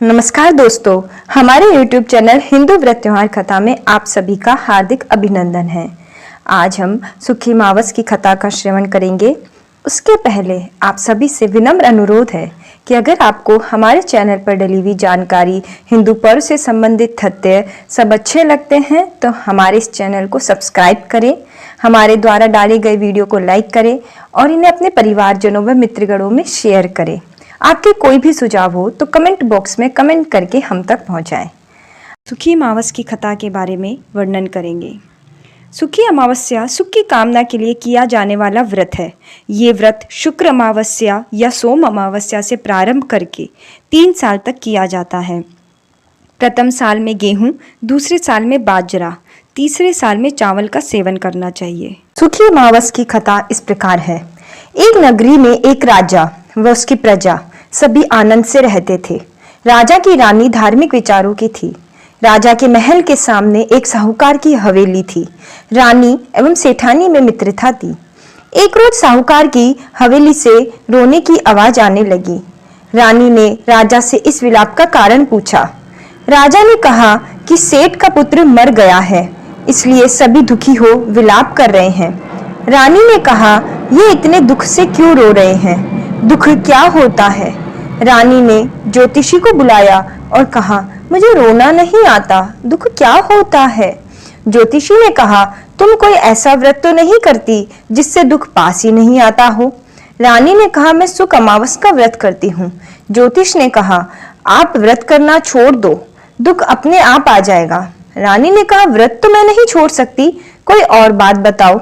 नमस्कार दोस्तों, हमारे YouTube चैनल हिंदू व्रत त्योहार कथा में आप सभी का हार्दिक अभिनंदन है। आज हम सुखी मावस की कथा का श्रवण करेंगे। उसके पहले आप सभी से विनम्र अनुरोध है कि अगर आपको हमारे चैनल पर डली हुई जानकारी, हिंदू पर्व से संबंधित तथ्य सब अच्छे लगते हैं तो हमारे इस चैनल को सब्सक्राइब करें, हमारे द्वारा डाले गए वीडियो को लाइक करें और इन्हें अपने परिवारजनों व मित्रगणों में शेयर करें। आपके कोई भी सुझाव हो तो कमेंट बॉक्स में कमेंट करके हम तक पहुंचाएं। सुखी अमावस की कथा के बारे में वर्णन करेंगे। सुखी अमावस्या सुख की कामना के लिए किया जाने वाला व्रत है। ये व्रत शुक्र अमावस्या या सोम अमावस्या से प्रारंभ करके 3 साल तक किया जाता है। प्रथम साल में गेहूं, दूसरे साल में बाजरा, तीसरे साल में चावल का सेवन करना चाहिए। सुखी अमावस की कथा इस प्रकार है। एक नगरी में एक राजा व उसकी प्रजा सभी आनंद से रहते थे। राजा की रानी धार्मिक विचारों की थी। राजा के महल के सामने एक साहूकार की हवेली थी। रानी एवं सेठानी में मित्रता थी। एक रोज साहूकार की हवेली से रोने की आवाज आने लगी। रानी ने राजा से इस विलाप का कारण पूछा। राजा ने कहा कि सेठ का पुत्र मर गया है, इसलिए सभी दुखी हो विलाप कर रहे हैं। रानी ने कहा, ये इतने दुख से क्यों रो रहे हैं? दुख क्या होता है? रानी ने ज्योतिषी को बुलाया और कहा, मुझे रोना नहीं आता, दुख क्या होता है? ज्योतिषी ने कहा, तुम कोई ऐसा व्रत तो नहीं करती जिससे दुख पास ही नहीं आता हो? रानी ने कहा, मैं सुख अमावस का व्रत करती हूँ। ज्योतिष ने कहा, आप व्रत करना छोड़ दो, दुख अपने आप आ जाएगा। रानी ने कहा, व्रत तो मैं नहीं छोड़ सकती, कोई और बात बताओ।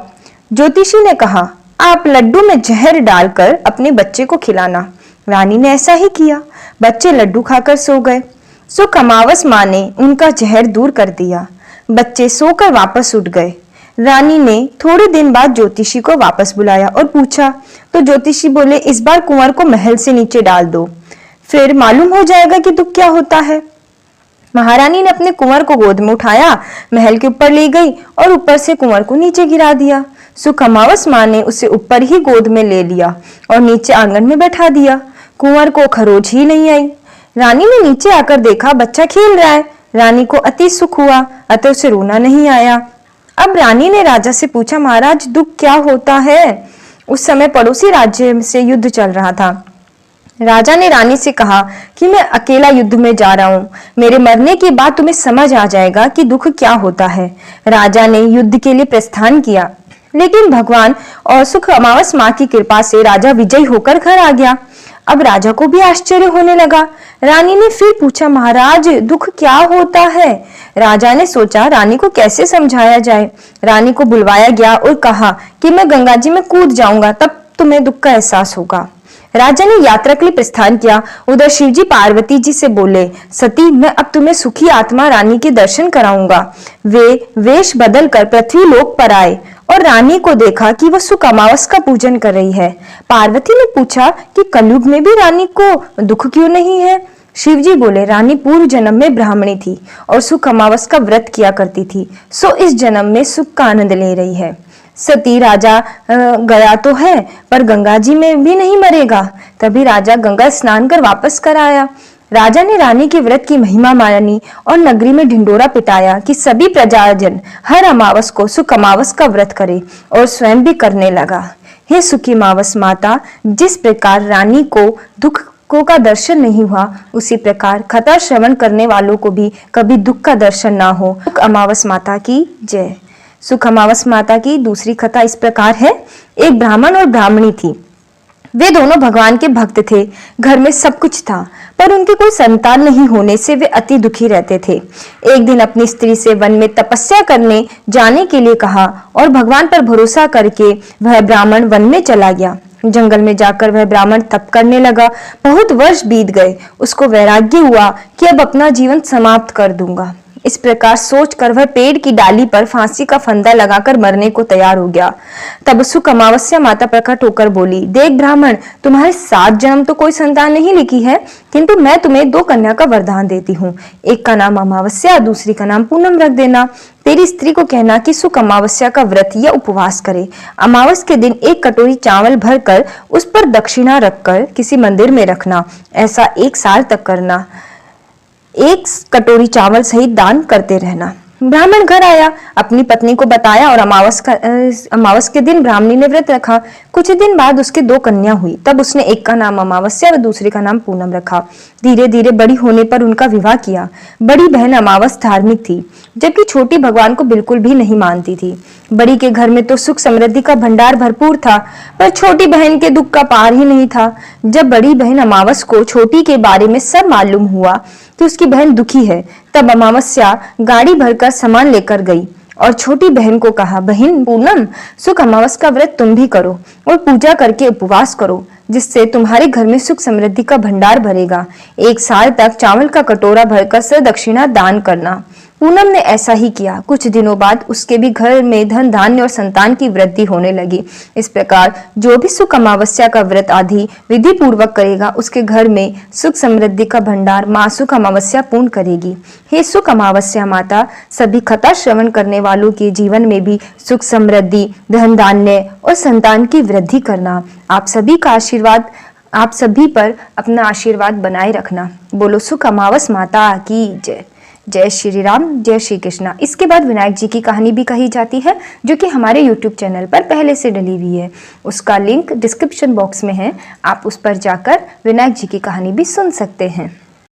ज्योतिषी ने कहा, आप लड्डू में जहर डालकर अपने बच्चे को खिलाना। रानी ने ऐसा ही किया। बच्चे लड्डू खाकर सो गए। सुख अमावस माँ ने उनका जहर दूर कर दिया। बच्चे सोकर वापस उठ गए। रानी ने थोड़े दिन बाद ज्योतिषी को वापस बुलाया और पूछा तो ज्योतिषी बोले, इस बार कुंवर को महल से नीचे डाल दो, फिर मालूम हो जाएगा कि दुख क्या होता है। महारानी ने अपने कुंवर को गोद में उठाया, महल के ऊपर ले गई और ऊपर से कुंवर को नीचे गिरा दिया। सुख अमावस माँ ने उसे ऊपर ही गोद में ले लिया और नीचे आंगन में बैठा दिया। कुंवर को खरोच ही नहीं आई। रानी ने नीचे आकर देखा, बच्चा खेल रहा है। रानी को अति सुख हुआ, अतः उसे रोना नहीं आया। अब रानी ने राजा से पूछा, महाराज दुख क्या होता है? उस समय पड़ोसी राज्य से युद्ध चल रहा था। राजा ने रानी से कहा कि मैं अकेला युद्ध में जा रहा हूँ, मेरे मरने के बाद तुम्हें समझ आ जाएगा कि दुख क्या होता है। राजा ने युद्ध के लिए प्रस्थान किया, लेकिन भगवान और सुख अमावस माँ की कृपा से राजा विजयी होकर घर आ गया। अब राजा को भी आश्चर्य होने लगा। रानी ने फिर पूछा, महाराज दुख क्या होता है? राजा ने सोचा रानी को कैसे समझाया जाए। रानी को बुलवाया गया और कहा कि मैं गंगा जी में कूद जाऊंगा, तब तुम्हें दुख का एहसास होगा। राजा ने यात्रा के लिए प्रस्थान किया। उधर शिवजी पार्वती जी से बोले, सती मैं अब तुम्हें सुखी आत्मा रानी के दर्शन कराऊंगा। वे वेश बदल कर पृथ्वी लोक पर आए और रानी को देखा कि वह सुख अमावस का पूजन कर रही है। पार्वती ने पूछा कि कलयुग में भी रानी को दुख क्यों नहीं है? शिवजी बोले, रानी पूर्व जन्म में ब्राह्मणी थी और सुख अमावस का व्रत किया करती थी, सो इस जन्म में सुख का आनंद ले रही है। सती राजा गया तो है पर गंगा जी में भी नहीं मरेगा। तभी राजा गंगा स्नान कर वापस कर आया। राजा ने रानी के व्रत की महिमा मानी और नगरी में ढिंडोरा पिटाया कि सभी प्रजाजन हर अमावस को सुख अमावस का व्रत करे और स्वयं भी करने लगा। हे सुखी अमावस माता, जिस प्रकार रानी को दुख का दर्शन नहीं हुआ, उसी प्रकार कथा श्रवण करने वालों को भी कभी दुख का दर्शन ना हो। सुख अमावस माता की जय। सुख अमावस माता की दूसरी कथा इस प्रकार है। एक ब्राह्मण और ब्राह्मणी थी। वे दोनों भगवान के भक्त थे। घर में सब कुछ था, पर उनके कोई संतान नहीं होने से वे अति दुखी रहते थे। एक दिन अपनी स्त्री से वन में तपस्या करने जाने के लिए कहा और भगवान पर भरोसा करके वह ब्राह्मण वन में चला गया। जंगल में जाकर वह ब्राह्मण तप करने लगा। बहुत वर्ष बीत गए। उसको वैराग्य हुआ कि अब अपना जीवन समाप्त कर दूंगा। इस प्रकार सोचकर वह पेड़ की डाली पर फांसी का फंदा लगाकर मरने को तैयार हो गया। तब सुख अमावस्या माता प्रकट होकर बोली, देख ब्राह्मण, तुम्हारे 7 जन्म तो कोई संतान नहीं लिखी है, किंतु मैं तुम्हें 2 कन्या का वरदान देती हूँ। एक का नाम अमावस्या, दूसरी का नाम पूनम रख देना। तेरी स्त्री को कहना कि सुख अमावस्या का व्रत या उपवास करे। अमावस के दिन 1 कटोरी चावल भरकर उस पर दक्षिणा रखकर किसी मंदिर में रखना। ऐसा 1 साल तक करना। 1 कटोरी चावल सहित दान करते रहना। ब्राह्मण घर आया, अपनी पत्नी को बताया और अमावस के दिन ब्राह्मणी ने व्रत रखा। कुछ दिन बाद उसके 2 कन्या हुई। तब उसने एक का नाम अमावस्या और दूसरे का नाम पूनम रखा। धीरे धीरे बड़ी होने पर उनका विवाह किया। बड़ी बहन अमावस धार्मिक थी, जबकि छोटी भगवान को बिल्कुल भी नहीं मानती थी। बड़ी के घर में तो सुख समृद्धि का भंडार भरपूर था, पर छोटी बहन के दुख का पार ही नहीं था। जब बड़ी बहन अमावस को छोटी के बारे में सब मालूम हुआ कि उसकी बहन दुखी है, तब अमावस्या गाड़ी भरकर सामान लेकर गई और छोटी बहन को कहा, बहन पूनम, सुख अमावस का व्रत तुम भी करो और पूजा करके उपवास करो, जिससे तुम्हारे घर में सुख समृद्धि का भंडार भरेगा। 1 साल तक चावल का कटोरा भरकर सदक्षिणा दान करना। पूनम ने ऐसा ही किया। कुछ दिनों बाद उसके भी घर में धन धान्य और संतान की वृद्धि होने लगी। इस प्रकार जो भी सुख अमावस्या का व्रत आदि विधि पूर्वक करेगा, उसके घर में सुख समृद्धि का भंडार माँ सुख अमावस्या पूर्ण करेगी। हे सुख अमावस्या माता, सभी कथा श्रवण करने वालों के जीवन में भी सुख समृद्धि, धन धान्य और संतान की वृद्धि करना। आप सभी का आशीर्वाद, आप सभी पर अपना आशीर्वाद बनाए रखना। बोलो सुख अमावस माता की जय। जय श्री राम, जय श्री कृष्णा। इसके बाद विनायक जी की कहानी भी कही जाती है, जो कि हमारे YouTube चैनल पर पहले से डली हुई है। उसका लिंक डिस्क्रिप्शन बॉक्स में है, आप उस पर जाकर विनायक जी की कहानी भी सुन सकते हैं।